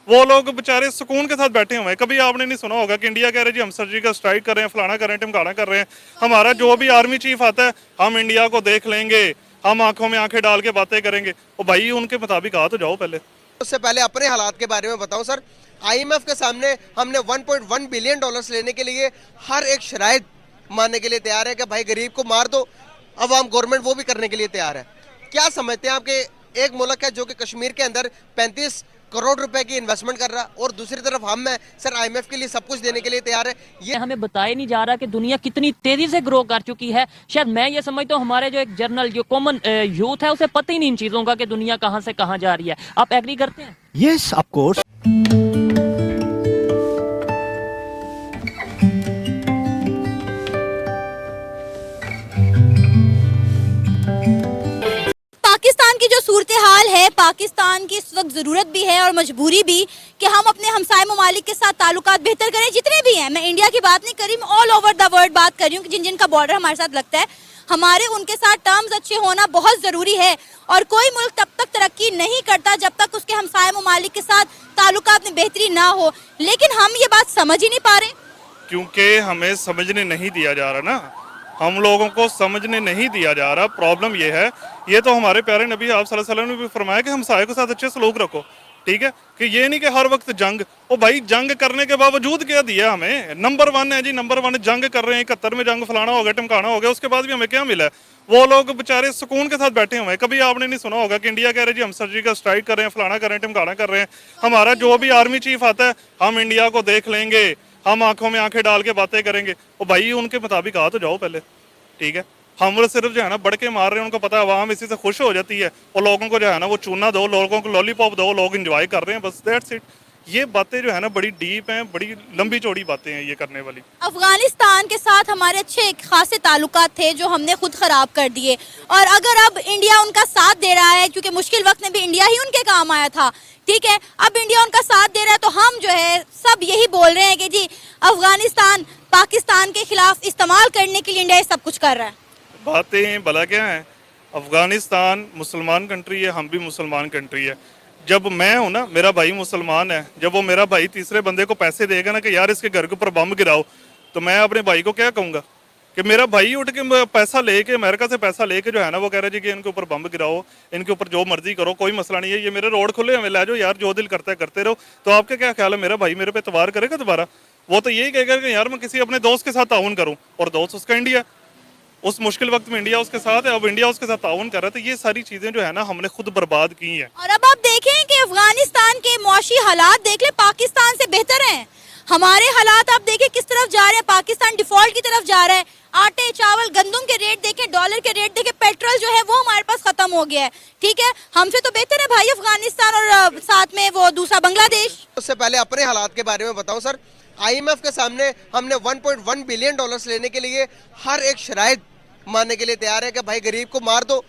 वो लोग बेचारे सुकून के साथ बैठे हुए हैं। कभी आपने नहीं सुना होगा कि इंडिया कह रहे जी हम सर्जिकल स्ट्राइक कर रहे हैं, फलाना कर रहे हैं, टिमकाना कर रहे हैं। हमारा जो भी आर्मी चीफ आता है, हम इंडिया को देख लेंगे, हम आंखों में आंखें डाल के बातें करेंगे। और भाई उनके मुताबिक आ तो जाओ पहले। उससे पहले अपने हालात के बारे में बताऊं सर, आईएमएफ के सामने हमने 1.1 बिलियन डॉलर्स लेने के लिए हर एक शराइत मानने के लिए तैयार है कि भाई गरीब को मार दो, अवाम गवर्नमेंट वो भी करने के लिए तैयार है। क्या समझते हैं आपके एक मुल्क है जो कि कश्मीर के अंदर 35 करोड़ रुपए की इन्वेस्टमेंट कर रहा और दूसरी तरफ हम हैं सर आईएमएफ के लिए सब कुछ देने के लिए तैयार है। ये हमें बताया नहीं जा रहा कि दुनिया कितनी तेजी से ग्रो कर चुकी है। शायद मैं ये समझता हूँ हमारे जो एक जनरल जो कॉमन यूथ है उसे पता ही नहीं इन चीजों का कि दुनिया कहाँ से कहाँ जा रही है। आप एग्री करते हैं? Yes of course. पाकिस्तान की जो सूरत हाल है, पाकिस्तान की इस वक्त ज़रूरत भी है और मजबूरी भी कि हम अपने हमसाय ममालिक के साथ ताल्लुकात बेहतर करें, जितने भी हैं। मैं इंडिया की बात नहीं कर रही, मैं ऑल ओवर द वर्ल्ड बात कर रही हूँ कि जिन जिन का बॉर्डर हमारे साथ लगता है, हमारे उनके साथ टर्म्स अच्छे होना बहुत ज़रूरी है। और कोई मुल्क तब तक तरक्की नहीं करता जब तक उसके हमसाय ममालिक के साथ ताल्लुकात में बेहतरी ना हो। लेकिन हम ये बात समझ ही नहीं पा रहे, क्योंकि हमें समझने नहीं दिया जा रहा ना, हम लोगों को समझने नहीं दिया जा रहा। प्रॉब्लम ये है, ये तो हमारे प्यारे नबी आप सल्लल्लाहु अलैहि वसल्लम ने भी फरमाया कि हमसाये के साथ अच्छे सलूक रखो, ठीक है। कि ये नहीं कि हर वक्त जंग। ओ भाई जंग करने के बावजूद क्या दिया हमें? नंबर 1 है जी, नंबर 1 जंग कर रहे हैं, 71 में जंग फलाना हो गया, टिमकाना हो गया, उसके बाद भी हमें क्या मिला है? वो लोग बेचारे सुकून के साथ बैठे हुए हैं। कभी आपने नहीं सुना होगा कि इंडिया कह रहे जी हम सर्जिकल स्ट्राइक कर रहे हैं, फलाना कर रहे हैं, टिमकाना कर रहे हैं। हमारा जो भी आर्मी चीफ आता है, हम इंडिया को देख लेंगे, हम आंखों में आंखें डाल के बातें करेंगे। और भाई उनके मुताबिक आ तो जाओ पहले, ठीक है। हम लोग सिर्फ जो है ना बढ़ के मार रहे हैं, उनको पता है आवाम इसी से खुश हो जाती है। और लोगों को जो है ना वो चूना दो, लोगों को लॉलीपॉप दो, लोग एंजॉय कर रहे हैं, बस दैट्स इट। ये बातें जो है ना बड़ी डीप हैं, बड़ी लंबी चौड़ी बातें हैं ये करने वाली। अफगानिस्तान के साथ हमारे अच्छे खासे ताल्लुकात थे जो हमने खुद खराब कर दिए। और अगर अब इंडिया उनका साथ दे रहा है, क्योंकि मुश्किल वक्त में भी इंडिया ही उनके काम आया था, ठीक है, अब इंडिया उनका साथ दे रहा है तो हम जो है सब यही बोल रहे हैं कि जी अफगानिस्तान पाकिस्तान के खिलाफ इस्तेमाल करने के लिए इंडिया ये सब कुछ कर रहा है। बातें भला क्या है? अफगानिस्तान मुसलमान कंट्री है, हम भी मुसलमान कंट्री है। जब मैं हूँ ना, मेरा भाई मुसलमान है, जब वो मेरा भाई तीसरे बंदे को पैसे देगा ना कि यार इसके घर के ऊपर बम गिराओ, तो मैं अपने भाई को क्या कहूँगा कि मेरा भाई उठ के पैसा लेके, अमेरिका से पैसा लेके जो है ना वो कह रहे जी कि इनके ऊपर बम गिराओ, इनके ऊपर जो मर्जी करो, कोई मसला नहीं है, ये मेरे रोड खुले हमें ले जाओ यार, जो दिल करता है करते रहो। तो आपका क्या ख्याल है, मेरा भाई मेरे पे एतबार करेगा दोबारा? वो तो यही कहेगा कि यार मैं किसी अपने दोस्त के साथ ताउन करूँ, और दोस्त उसका इंडिया, उस मुश्किल वक्त में इंडिया उसके साथ है, अब इंडिया उसके साथ ताउन कर रहा है। तो ये सारी चीजें जो है ना हमने खुद बर्बाद की हैं। और अब आप देखें कि अफगानिस्तान के मुआशी हालात देख ले, पाकिस्तान से बेहतर हैं। हमारे हालात आप देखें किस तरफ जा रहे हैं, पाकिस्तान डिफॉल्ट की तरफ जा रहा है। आटे चावल गंदम के रेट देखें, डॉलर के रेट देखें, पेट्रोल जो है वो हमारे पास खत्म हो गया है, ठीक है। हमसे तो बेहतर है भाई अफगानिस्तान, और साथ में वो दूसरा बांग्लादेश। उससे पहले अपने हालात के बारे में बताऊं सर, आईएमएफ के सामने हमने 1.1 बिलियन डॉलर्स लेने के लिए हर एक शराइत मानने के लिए तैयार है कि भाई गरीब को मार दो,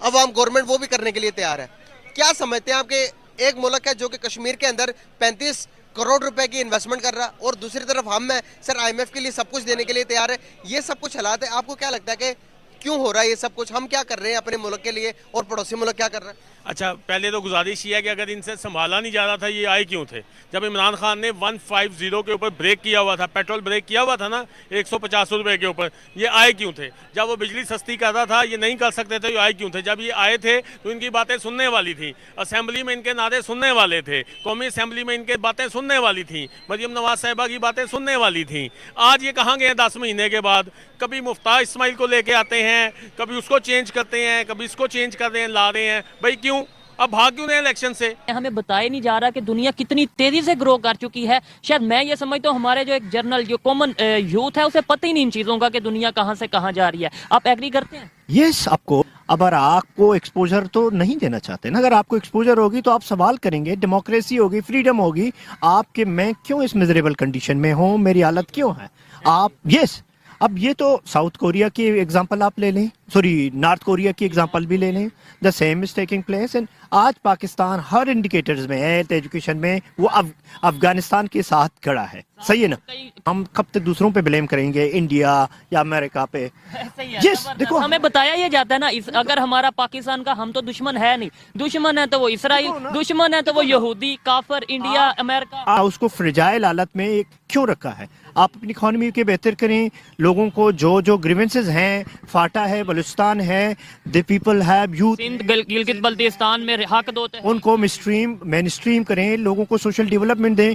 अवाम गवर्नमेंट वो भी करने के लिए तैयार है। क्या समझते हैं आपके एक मुल्क है जो कि कश्मीर के अंदर 35 करोड़ रुपए की इन्वेस्टमेंट कर रहा और दूसरी तरफ हम हैं सर आईएमएफ के लिए सब कुछ देने के लिए तैयार है। ये सब कुछ हालात है, आपको क्या लगता है कि क्यों हो रहा है ये सब कुछ? हम क्या कर रहे हैं अपने मुल्क के लिए और पड़ोसी मुल्क क्या कर रहा है? अच्छा, पहले तो गुजारिश ये है कि अगर इनसे संभाला नहीं जा रहा था, ये आए क्यों थे? जब इमरान खान ने 150 के ऊपर ब्रेक किया हुआ था, पेट्रोल ब्रेक किया हुआ था ना 150 रुपये के ऊपर, ये आए क्यों थे? जब वो बिजली सस्ती कर रहा था, ये नहीं कर सकते थे, ये आए क्यों थे? जब ये आए थे तो इनकी बातें सुनने वाली थी, असेंबली में इनके नारे सुनने वाले थे, कौमी असेंबली में इनके बातें सुनने वाली थी, मरियम नवाज साहिबा की बातें सुनने वाली थी। आज ये कहाँ गए 10 महीने के बाद? कभी मुफ्तार इस्माइल को लेके आते हैं, कभी उसको चेंज करते हैं, कभी इसको चेंज कर रहे हैं, ला रहे हैं। भाई क्यों? अब भाग क्यों रहे हैं इलेक्शन से? हमें बताया नहीं जा रहा कि दुनिया कितनी तेजी से ग्रो कर चुकी है। शायद मैं ये समझता हूँ हमारे जो एक जनरल जो कॉमन यूथ है उसे पता ही नहीं इन चीजों का कि दुनिया कहाँ से कहाँ जा रही है। आप एग्री करते हैं? यस आपको, अगर आपको एक्सपोजर तो नहीं देना चाहते ना, अगर आपको एक्सपोजर होगी तो आप सवाल करेंगे, डेमोक्रेसी होगी, फ्रीडम होगी, आपके मैं क्यों इस मिजरेबल कंडीशन में हूँ, मेरी हालत क्यों है। आप यस अब ये तो साउथ कोरिया की एग्जांपल आप ले लें, सॉरी नॉर्थ कोरिया की एग्जांपल भी ले लें, the same is taking place. And आज पाकिस्तान हर इंडिकेटर्स में, हेल्थ एजुकेशन में, वो अफगानिस्तान के साथ खड़ा है। सही है ना? हम कब तक दूसरों पे ब्लेम करेंगे, इंडिया या अमेरिका पे? ऐसे ही है। Yes, देखो हमें बताया ये जाता है ना, अगर हमारा पाकिस्तान का, हम तो दुश्मन है नहीं, दुश्मन है तो वो इसराइल, दुश्मन है तो वो यहूदी, काफर, इंडिया, अमेरिका। उसको फ्रिजाइल हालत में क्यों रखा है? आप अपनी इकोनॉमी के बेहतर करें, लोगों को जो जो ग्रीवेंसेस हैं, फाटा है, बलूचिस्तान है, the people have youth, Sindh, Gilgit Baltistan में हक दो, उनको मेन स्ट्रीम करें, लोगों को सोशल डेवलपमेंट दें।